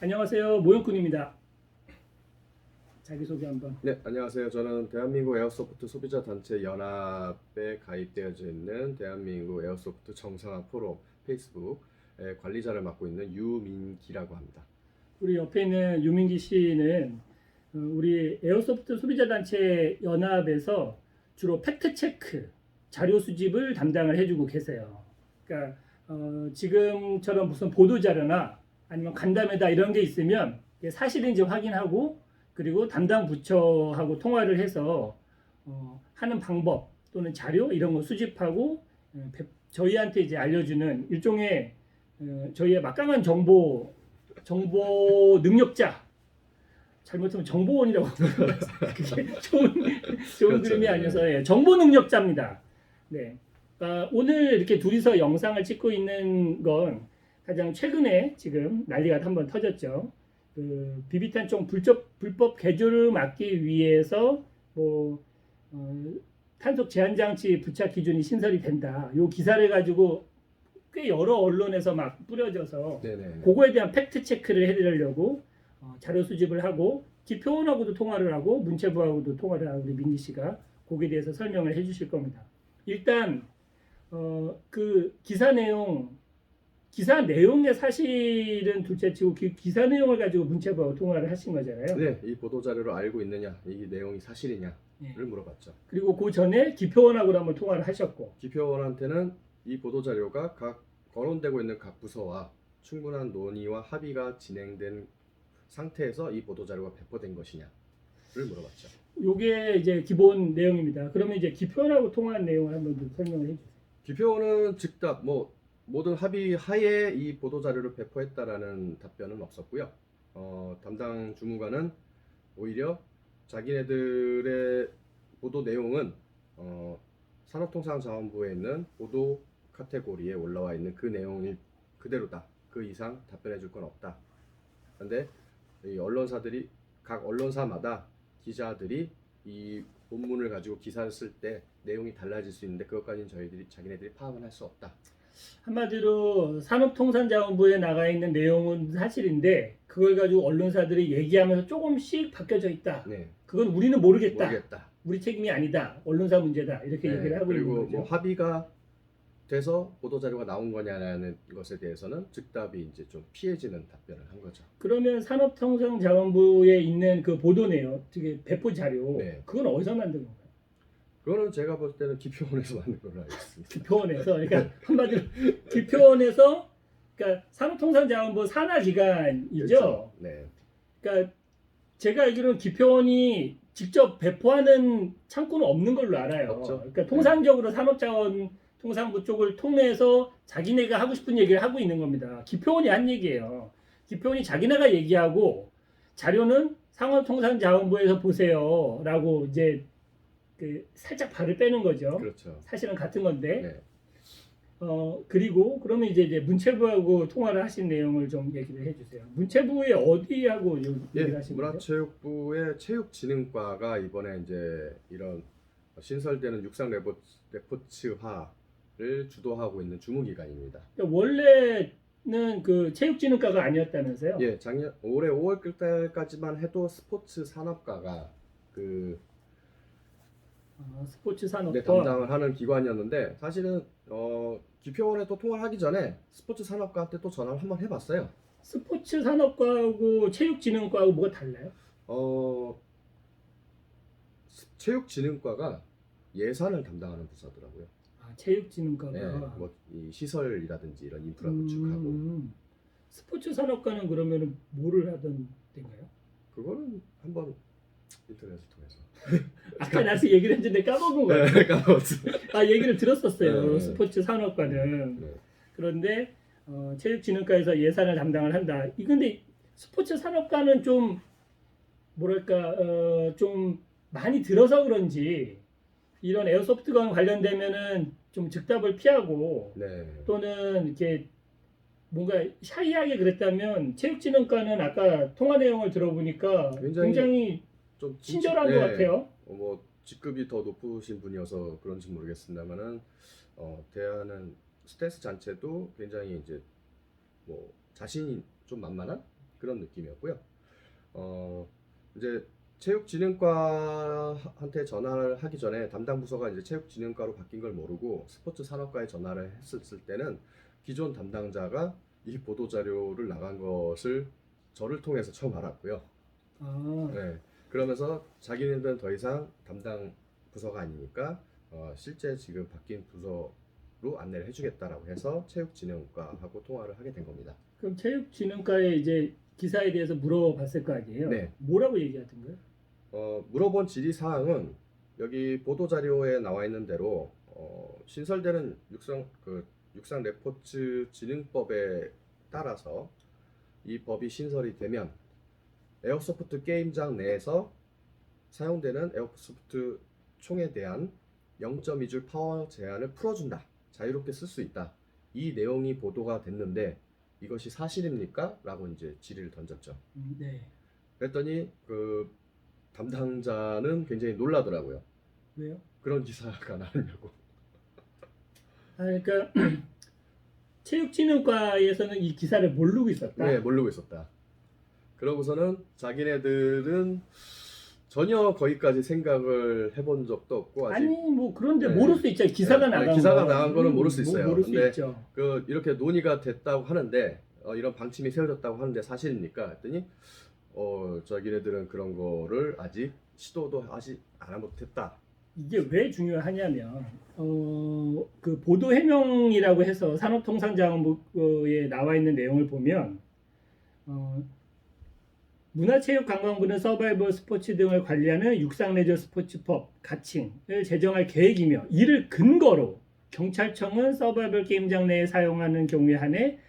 안녕하세요. 모형꾼입니다. 자기소개 한번. 네, 안녕하세요. 저는 대한민국 에어소프트 소비자 단체 연합에 가입되어져 있는 대한민국 에어소프트 정상화 포럼 페이스북의 관리자를 맡고 있는 유민기라고 합니다. 우리 옆에 있는 유민기 씨는 우리 에어소프트 소비자 단체 연합에서 주로 팩트 체크, 자료 수집을 담당을 해주고 계세요. 그러니까 지금처럼 무슨 보도 자료나 아니면 간담회다 이런 게 있으면 이게 사실인지 확인하고 그리고 담당 부처하고 통화를 해서 하는 방법 또는 자료 이런 거 수집하고 저희한테 이제 알려주는 일종의 저희의 막강한 정보 능력자, 잘못하면 정보원이라고 그게 좋은 그렇죠. 그림이 아니어서 정보 능력자입니다. 네. 오늘 이렇게 둘이서 영상을 찍고 있는 건 가장 최근에 지금 난리가 한번 터졌죠. 그 비비탄총 불법 개조를 막기 위해서 탄속 제한 장치 부착 기준이 신설이 된다. 요 기사를 가지고 꽤 여러 언론에서 막 뿌려져서 네네. 그거에 대한 팩트 체크를 해드리려고 자료 수집을 하고 기표원하고도 통화를 하고 문체부하고도 통화를 하고 우리 민기 씨가 거기에 대해서 설명을 해주실 겁니다. 일단 그 기사 내용의 사실은 둘째치고 기사 내용을 가지고 문체부하고 통화를 하신 거잖아요. 네, 이 보도 자료를 알고 있느냐, 이 내용이 사실이냐를 네. 물어봤죠. 그리고 그 전에 기표원하고도 한번 통화를 하셨고 기표원한테는 이 보도 자료가 각 거론되고 있는 각 부서와 충분한 논의와 합의가 진행된 상태에서 이 보도 자료가 배포된 것이냐를 물어봤죠. 요게 이제 기본 내용입니다. 그러면 이제 기표원하고 통화한 내용을 한번 좀 설명을 해주세요. 기표원은 즉답 모든 합의 하에 이 보도 자료를 배포했다라는 답변은 없었고요. 담당 주무관은 오히려 자기네들의 보도 내용은 산업통상자원부에 있는 보도 카테고리에 올라와 있는 그 내용이 그대로다. 그 이상 답변해 줄 건 없다. 그런데 이 언론사들이 각 언론사마다 기자들이 이 본문을 가지고 기사를 쓸 때 내용이 달라질 수 있는데 그것까지는 자기네들이 파악은 할 수 없다. 한마디로 산업통상자원부에 나가 있는 내용은 사실인데 그걸 가지고 언론사들이 얘기하면서 조금씩 바뀌어져 있다. 네. 그건 우리는 모르겠다. 모르겠다. 우리 책임이 아니다. 언론사 문제다. 이렇게 네. 얘기를 하고 있는 그리고 거죠. 뭐 합의가 돼서 보도 자료가 나온 거냐라는 것에 대해서는 즉답이 이제 좀 피해지는 답변을 한 거죠. 그러면 산업통상자원부에 있는 그 보도 내용, 되게 배포 자료, 네. 그건 어디서 만든 건가요? 그거는 제가 볼 때는 기표원에서 만든 걸로 알고 있습니다. 기표원에서, 그러니까 한마디로 기표원에서, 그러니까 산업통상자원부 산하기관이죠. 그렇죠. 네. 그러니까 제가 알기로는 기표원이 직접 배포하는 창구는 없는 걸로 알아요. 없죠. 그러니까 통상적으로 산업자원통상부 쪽을 통해서 자기네가 하고 싶은 얘기를 하고 있는 겁니다. 기표원이 한 얘기예요. 기표원이 자기네가 얘기하고 자료는 산업통상자원부에서 보세요라고 이제 그 살짝 발을 빼는 거죠. 그렇죠. 사실은 같은 건데. 네. 그리고 그러면 이제 문체부하고 통화를 하신 내용을 좀 얘기를 해주세요. 문체부의 어디하고 얘기를 하신 거예요? 문화체육부의 체육진흥과가 이번에 이제 이런 신설되는 육상 레포츠화를 주도하고 있는 주무기관입니다. 그러니까 원래는 그 체육진흥과가 아니었다면서요? 예, 올해 5월 달까지만 해도 스포츠 산업과가 스포츠 산업과 네, 담당을 하는 기관이었는데 사실은 기표원에 또 통화를 하기 전에 스포츠 산업과한테 또 전화를 한번 해봤어요. 스포츠 산업과하고 체육진흥과하고 뭐가 달라요? 체육진흥과가 예산을 담당하는 부서더라고요. 체육진흥과가 네, 이 시설이라든지 이런 인프라 구축하고 스포츠 산업과는 그러면 뭐를 하던 데인가요? 그거는 한번 인터넷을 통해서 아까 나서 얘기를 했는데 까먹은 거예요. 네, 까먹었어. 얘기를 들었었어요. 네. 스포츠 산업과는. 네. 그런데 체육진흥과에서 예산을 담당을 한다. 근데 스포츠 산업과는 좀 뭐랄까 좀 많이 들어서 그런지 이런 에어소프트건 관련되면은 좀 즉답을 피하고 네. 또는 이렇게 뭔가 샤이하게 그랬다면 체육진흥과는 아까 통화 내용을 들어보니까 굉장히 좀 친절한 것 같아요. 뭐 직급이 더 높으신 분이어서 그런지 모르겠습니다만은 대하는 스탠스 자체도 굉장히 이제 뭐 자신이 좀 만만한 그런 느낌이었고요. 이제 체육진흥과한테 전화를 하기 전에 담당 부서가 이제 체육진흥과로 바뀐 걸 모르고 스포츠 산업과에 전화를 했을 때는 기존 담당자가 이 보도 자료를 나간 것을 저를 통해서 처음 알았고요. 아, 네. 그러면서 자기네들은 더 이상 담당 부서가 아니니까 실제 지금 바뀐 부서로 안내를 해주겠다라고 해서 체육진흥과하고 통화를 하게 된 겁니다. 그럼 체육진흥과에 이제 기사에 대해서 물어봤을 거 아니에요? 네. 뭐라고 얘기하던가요? 물어본 질의 사항은 여기 보도 자료에 나와 있는 대로 신설되는 육상 레포츠 진흥법에 따라서 이 법이 신설이 되면 에어소프트 게임장 내에서 사용되는 에어소프트 총에 대한 0.2줄 파워 제한을 풀어준다. 자유롭게 쓸 수 있다. 이 내용이 보도가 됐는데 이것이 사실입니까? 라고 이제 질의를 던졌죠. 네. 그랬더니 그 담당자는 굉장히 놀라더라고요. 왜요? 그런 기사가 나왔냐고. 아, 그러니까 체육진흥과에서는 이 기사를 모르고 있었다. 네, 모르고 있었다. 그러고서는 자기네들은 전혀 거기까지 생각을 해본 적도 없고 아직 아니 뭐 그런데 네. 모를 수 있죠. 기사가 네, 나간 기사가 거. 나간 거는 모를 수 있어요. 모를 수 근데 있죠. 이렇게 논의가 됐다고 하는데 이런 방침이 세워졌다고 하는데 사실입니까? 했더니 자기네들은 그런 거를 아직 시도도 아직 안 못했다. 이게 왜 중요하냐면 그 보도 해명이라고 해서 산업통상자원부에 나와 있는 내용을 보면 문화체육관광부는 서바이벌 스포츠 등을 관리하는 육상레저 스포츠법 가칭을 제정할 계획이며 이를 근거로 경찰청은 서바이벌 게임장 내에 사용하는 경우에 한해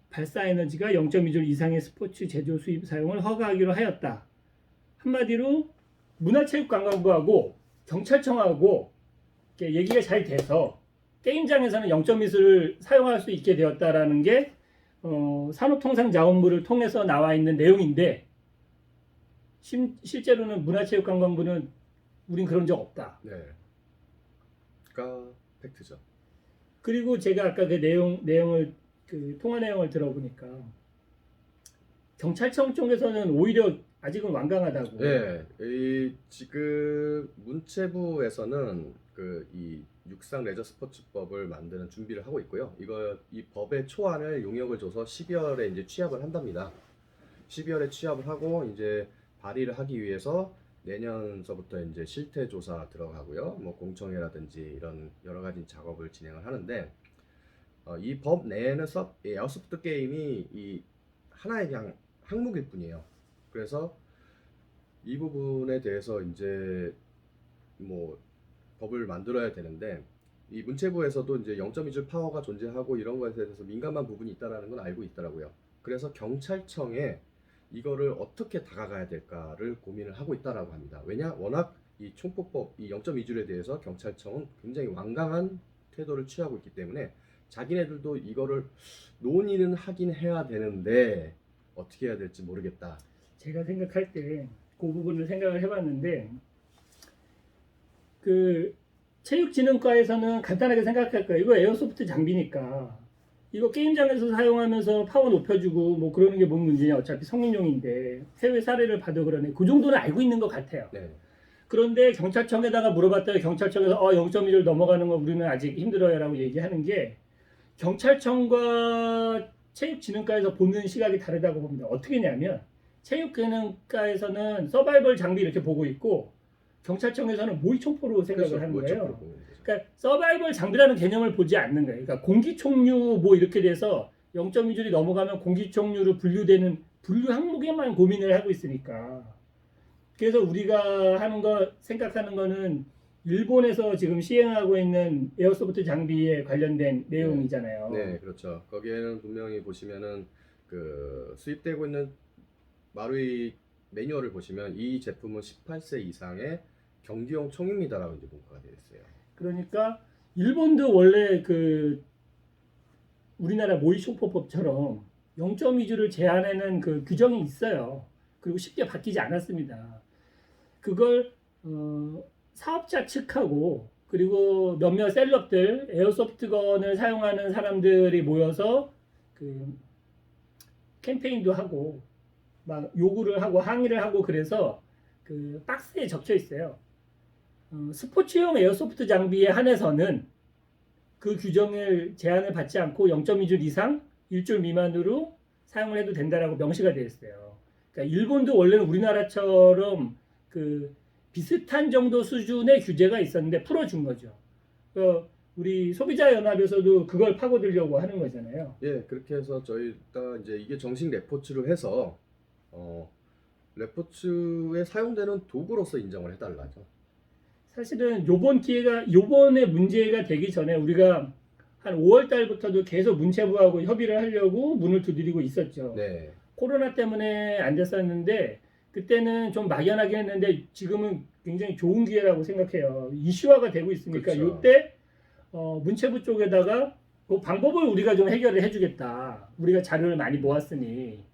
발사 에너지가 0.2줄 이상의 스포츠 제조 수입 사용을 허가하기로 하였다. 한마디로 문화체육관광부하고 경찰청하고 이렇게 얘기가 잘 돼서 게임장에서는 0.2를 사용할 수 있게 되었다라는 게 산업통상자원부를 통해서 나와 있는 내용인데 실제로는 문화체육관광부는 우린 그런 적 없다. 네. 그러니까 팩트죠. 그리고 제가 아까 그 내용을 그 통화 내용을 들어보니까 경찰청 쪽에서는 오히려 아직은 완강하다고. 네, 지금 문체부에서는 이 육상 레저 스포츠법을 만드는 준비를 하고 있고요. 이 법의 초안을 용역을 줘서 12월에 이제 취합을 한답니다. 12월에 취합을 하고 이제 발의를 하기 위해서 내년서부터 이제 실태 조사 들어가고요. 뭐 공청회라든지 이런 여러 가지 작업을 진행을 하는데 이 법 내에는 에어소프트 게임이 이 하나의 그냥 항목일 뿐이에요. 그래서 이 부분에 대해서 이제 뭐 법을 만들어야 되는데 이 문체부에서도 이제 0.2줄 파워가 존재하고 이런 것에 대해서 민감한 부분이 있다라는 건 알고 있더라고요. 그래서 경찰청에 이거를 어떻게 다가가야 될까를 고민을 하고 있다라고 합니다. 워낙 이 총포법 이 0.2줄에 대해서 경찰청은 굉장히 완강한 태도를 취하고 있기 때문에 자기네들도 이거를 논의는 하긴 해야 되는데 어떻게 해야 될지 모르겠다. 제가 생각할 때 그 부분을 생각을 해봤는데 그 체육진흥과에서는 간단하게 생각할 거예요. 이거 에어소프트 장비니까 이거 게임장에서 사용하면서 파워 높여주고 뭐 그러는 게 뭔 문제냐. 어차피 성인용인데 해외 사례를 봐도 그러네. 그 정도는 알고 있는 것 같아요. 네. 그런데 경찰청에다가 물어봤더니 경찰청에서 0.1을 넘어가는 거 우리는 아직 힘들어요라고 얘기하는 게 경찰청과 체육진흥과에서 보는 시각이 다르다고 봅니다. 어떻게냐면 체육진흥과에서는 서바이벌 장비 이렇게 보고 있고 경찰청에서는 모의총포로 생각을 하는 거예요. 그러니까 서바이벌 장비라는 개념을 보지 않는 거예요. 그러니까 공기총류 뭐 이렇게 돼서 0.2줄이 넘어가면 공기총류로 분류되는 분류 항목에만 고민을 하고 있으니까. 그래서 우리가 생각하는 거는 일본에서 지금 시행하고 있는 에어소프트 장비에 관련된 내용이잖아요. 네, 그렇죠. 거기에는 분명히 보시면은 수입되고 있는 마루이 매뉴얼을 보시면 이 제품은 18세 이상의 경기용 총입니다라고 이제 문구가 되어 있어요. 그러니까 일본도 원래 우리나라 모의총포법처럼 0.2줄을 제한하는 그 규정이 있어요. 그리고 쉽게 바뀌지 않았습니다. 그걸 사업자 측하고 그리고 몇몇 셀럽들 에어소프트건을 사용하는 사람들이 모여서 캠페인도 하고 막 요구를 하고 항의를 하고 그래서 그 박스에 적혀 있어요. 스포츠용 에어소프트 장비에 한해서는 그 규정을 제한을 받지 않고 0.2줄 이상 1줄 미만으로 사용을 해도 된다라고 명시가 되어 있어요. 그러니까 일본도 원래는 우리나라처럼 그 비슷한 정도 수준의 규제가 있었는데 풀어준 거죠. 우리 소비자 연합에서도 그걸 파고들려고 하는 거잖아요. 예, 그렇게 해서 저희가 이제 이게 정식 레포츠로 해서 레포츠에 사용되는 도구로서 인정을 해달라죠. 사실은 요번에 문제가 되기 전에 우리가 한 5월 달부터도 계속 문체부하고 협의를 하려고 문을 두드리고 있었죠. 네, 코로나 때문에 안 됐었는데 그때는 좀 막연하긴 했는데 지금은 굉장히 좋은 기회라고 생각해요. 이슈화가 되고 있으니까 그렇죠. 이때 문체부 쪽에다가 그 방법을 우리가 좀 해결을 해주겠다. 우리가 자료를 많이 모았으니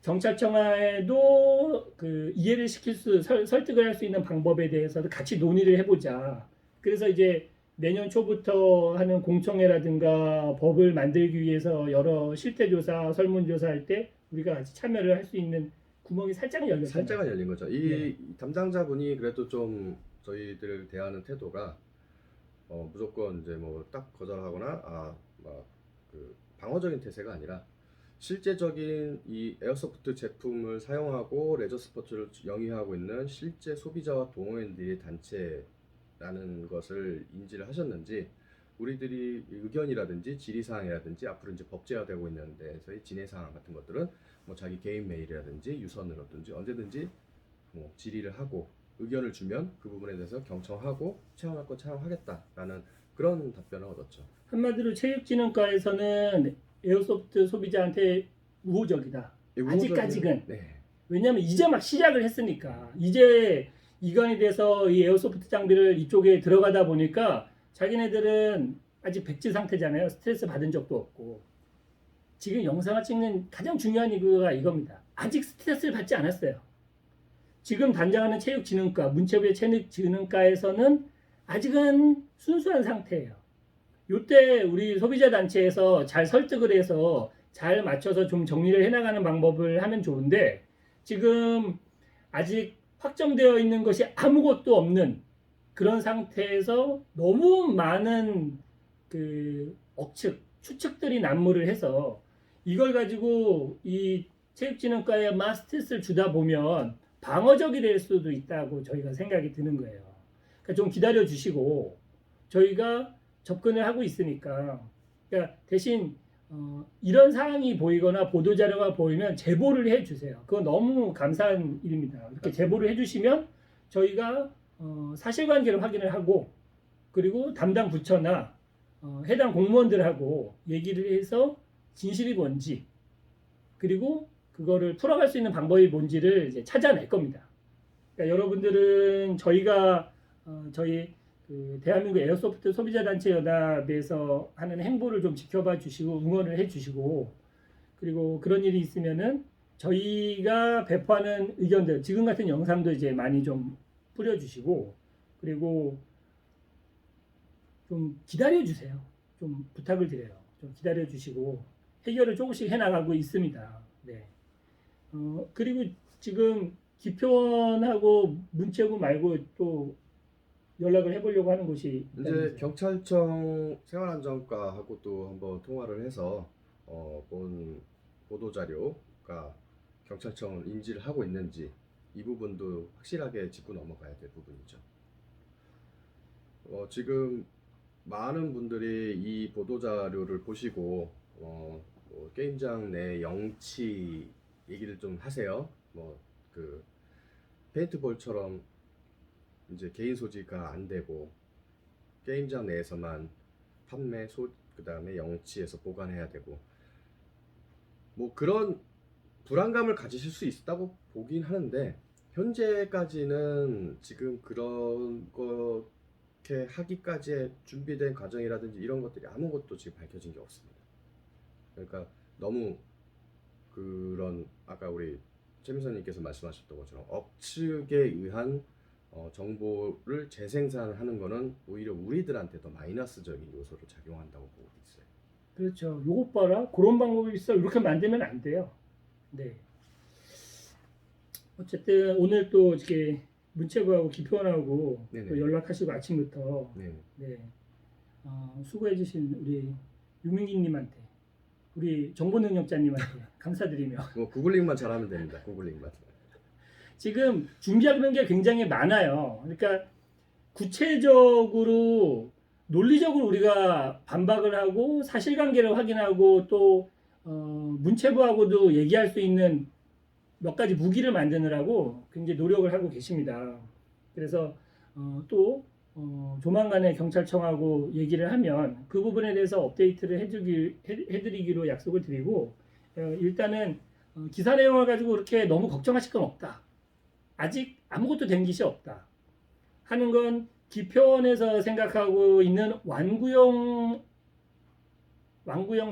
경찰청에도 그 이해를 설득을 할 수 있는 방법에 대해서도 같이 논의를 해보자. 그래서 이제 내년 초부터 하는 공청회라든가 법을 만들기 위해서 여러 실태조사, 설문조사 할 때 우리가 같이 참여를 할 수 있는 구멍이 살짝 열렸잖아요. 살짝은 열린 거죠. 이 네. 담당자분이 그래도 좀 저희들을 대하는 태도가 무조건 이제 뭐 딱 거절하거나 그 방어적인 태세가 아니라 실제적인 이 에어소프트 제품을 사용하고 레저 스포츠를 영위하고 있는 실제 소비자와 동호인들의 단체라는 것을 인지를 하셨는지 우리들이 의견이라든지 질의사항이라든지 앞으로 이제 법제화되고 있는 데서의 진행사항 같은 것들은 뭐 자기 개인 메일이라든지 유선으로든지 언제든지 뭐 질의를 하고 의견을 주면 그 부분에 대해서 경청하고 채용할 거 채용하겠다라는 그런 답변을 얻었죠. 한마디로 체육진흥과에서는 에어소프트 소비자한테 우호적이다. 아직까지는. 네. 왜냐하면 이제 막 시작을 했으니까. 이제 이관이 돼서 이 에어소프트 장비를 이쪽에 들어가다 보니까 자기네들은 아직 백지 상태잖아요. 스트레스 받은 적도 없고. 지금 영상을 찍는 가장 중요한 이유가 이겁니다. 아직 스트레스를 받지 않았어요. 지금 단장하는 체육진흥과, 문체부의 체육진흥과에서는 아직은 순수한 상태예요. 이때 우리 소비자 단체에서 잘 설득을 해서 잘 맞춰서 좀 정리를 해나가는 방법을 하면 좋은데 지금 아직 확정되어 있는 것이 아무것도 없는 그런 상태에서 너무 많은 그 추측들이 난무를 해서 이걸 가지고 이 체육진흥과에 스트레스를 주다 보면 방어적이 될 수도 있다고 저희가 생각이 드는 거예요. 그러니까 좀 기다려 주시고 저희가 접근을 하고 있으니까 그러니까 대신 이런 사항이 보이거나 보도 자료가 보이면 제보를 해주세요. 그건 너무 감사한 일입니다. 이렇게 제보를 해주시면 저희가 사실관계를 확인을 하고 그리고 담당 부처나 해당 공무원들하고 얘기를 해서 진실이 뭔지 그리고 그거를 풀어갈 수 있는 방법이 뭔지를 이제 찾아낼 겁니다. 그러니까 여러분들은 저희가 저희 그 대한민국 에어소프트 소비자단체 연합에서 하는 행보를 좀 지켜봐 주시고 응원을 해 주시고 그리고 그런 일이 있으면은 저희가 배포하는 의견들 지금 같은 영상도 이제 많이 좀 뿌려주시고 그리고 좀 기다려 주세요. 좀 부탁을 드려요. 좀 기다려 주시고 해결을 조금씩 해나가고 있습니다. 네. 그리고 지금 기표원하고 문체부 말고 또 연락을 해보려고 하는 곳이 이제 있다면서요. 경찰청 생활안전과하고 또 한번 통화를 해서 본 보도 자료가 경찰청을 인지를 하고 있는지 이 부분도 확실하게 짚고 넘어가야 될 부분이죠. 지금 많은 분들이 이 보도 자료를 보시고 뭐 게임장 내 영치 얘기를 좀 하세요. 뭐 그 페인트볼처럼 이제 개인 소지가 안 되고 게임장 내에서만 판매, 그다음에 영치에서 보관해야 되고 뭐 그런 불안감을 가지실 수 있다고 보긴 하는데 현재까지는 지금 그런 그렇게 하기까지의 준비된 과정이라든지 이런 것들이 아무것도 지금 밝혀진 게 없습니다. 그러니까 너무 그런 아까 우리 최민선님께서 말씀하셨던 것처럼 억측에 의한 정보를 재생산하는 거는 오히려 우리들한테 더 마이너스적인 요소를 작용한다고 보고 있어요. 그렇죠. 요것 봐라. 그런 방법이 있어. 이렇게 만들면 안 돼요. 네. 어쨌든 오늘 또 이렇게 문체부하고 기표원하고 네네. 또 연락하시고 아침부터 네. 네. 수고해주신 우리 유민기님한테 우리 정보능력자님한테 감사드리며 뭐 구글링만 잘하면 됩니다. 구글링만. 지금 준비하는 게 굉장히 많아요. 그러니까 구체적으로 논리적으로 우리가 반박을 하고 사실관계를 확인하고 또 문체부하고도 얘기할 수 있는 몇 가지 무기를 만드느라고 굉장히 노력을 하고 계십니다. 그래서 조만간에 경찰청하고 얘기를 하면 그 부분에 대해서 업데이트를 해드리기로 약속을 드리고 일단은 기사 내용을 가지고 그렇게 너무 걱정하실 건 없다. 아직 아무것도 된 것이 없다. 하는 건 기표원에서 생각하고 있는 완구형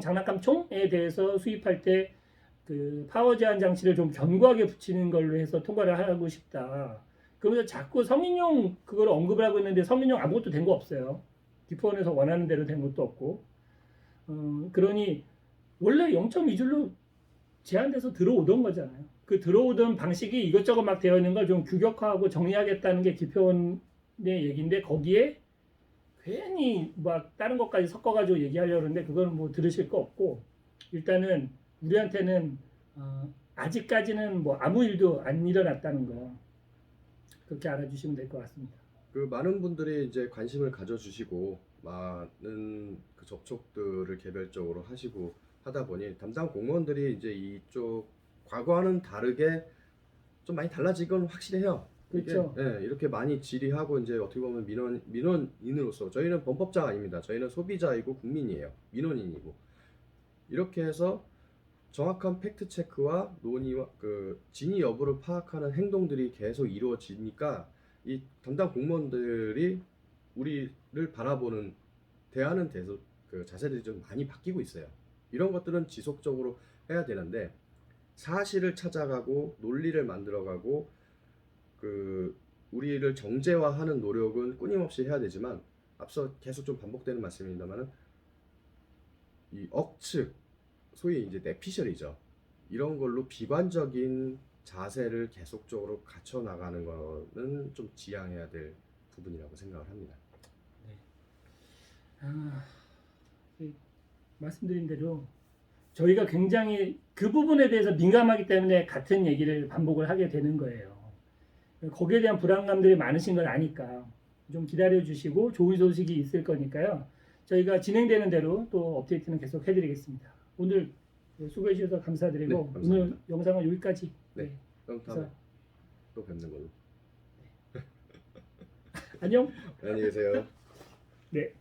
장난감 총에 대해서 수입할 때 그 파워 제한 장치를 좀 견고하게 붙이는 걸로 해서 통과를 하고 싶다. 그러면서 자꾸 성인용 그걸 언급을 하고 있는데 성인용 아무것도 된 거 없어요. 기표원에서 원하는 대로 된 것도 없고. 그러니 원래 0.2줄로 제한돼서 들어오던 거잖아요. 그 들어오던 방식이 이것저것 막 되어 있는 걸 좀 규격화하고 정리하겠다는 게 기표원의 얘기인데 거기에 괜히 막 다른 것까지 섞어가지고 얘기하려고 하는데 그거는 뭐 들으실 거 없고 일단은 우리한테는 아직까지는 뭐 아무 일도 안 일어났다는 거 그렇게 알아주시면 될 것 같습니다. 그 많은 분들이 이제 관심을 가져주시고 많은 그 접촉들을 개별적으로 하시고 하다 보니 담당 공무원들이 이제 이쪽 과거와는 다르게 좀 많이 달라진 건 확실해요. 그렇죠. 예, 이렇게 많이 질의하고 이제 어떻게 보면 민원인으로서 저희는 범법자가 아닙니다. 저희는 소비자이고 국민이에요. 민원인이고 이렇게 해서 정확한 팩트 체크와 논의와 그 진위 여부를 파악하는 행동들이 계속 이루어지니까 이 담당 공무원들이 우리를 바라보는 대하는 그 자세들이 좀 많이 바뀌고 있어요. 이런 것들은 지속적으로 해야 되는데 사실을 찾아가고 논리를 만들어가고 그 우리를 정제화하는 노력은 끊임없이 해야 되지만 앞서 계속 좀 반복되는 말씀입니다만은 이 억측 소위 이제 내피셜이죠. 이런 걸로 비관적인 자세를 계속적으로 갖춰 나가는 거는 좀 지양해야 될 부분이라고 생각을 합니다. 말씀드린 대로 저희가 굉장히 그 부분에 대해서 민감하기 때문에 같은 얘기를 반복을 하게 되는 거예요. 거기에 대한 불안감들이 많으신 걸 아니까 좀 기다려 주시고 좋은 소식이 있을 거니까요. 저희가 진행되는 대로 또 업데이트는 계속 해드리겠습니다. 오늘 수고해 주셔서 감사드리고 네, 오늘 영상은 여기까지. 네. 그럼 다음에 그래서 또 뵙는 걸로. 안녕. 안녕히 계세요. 네.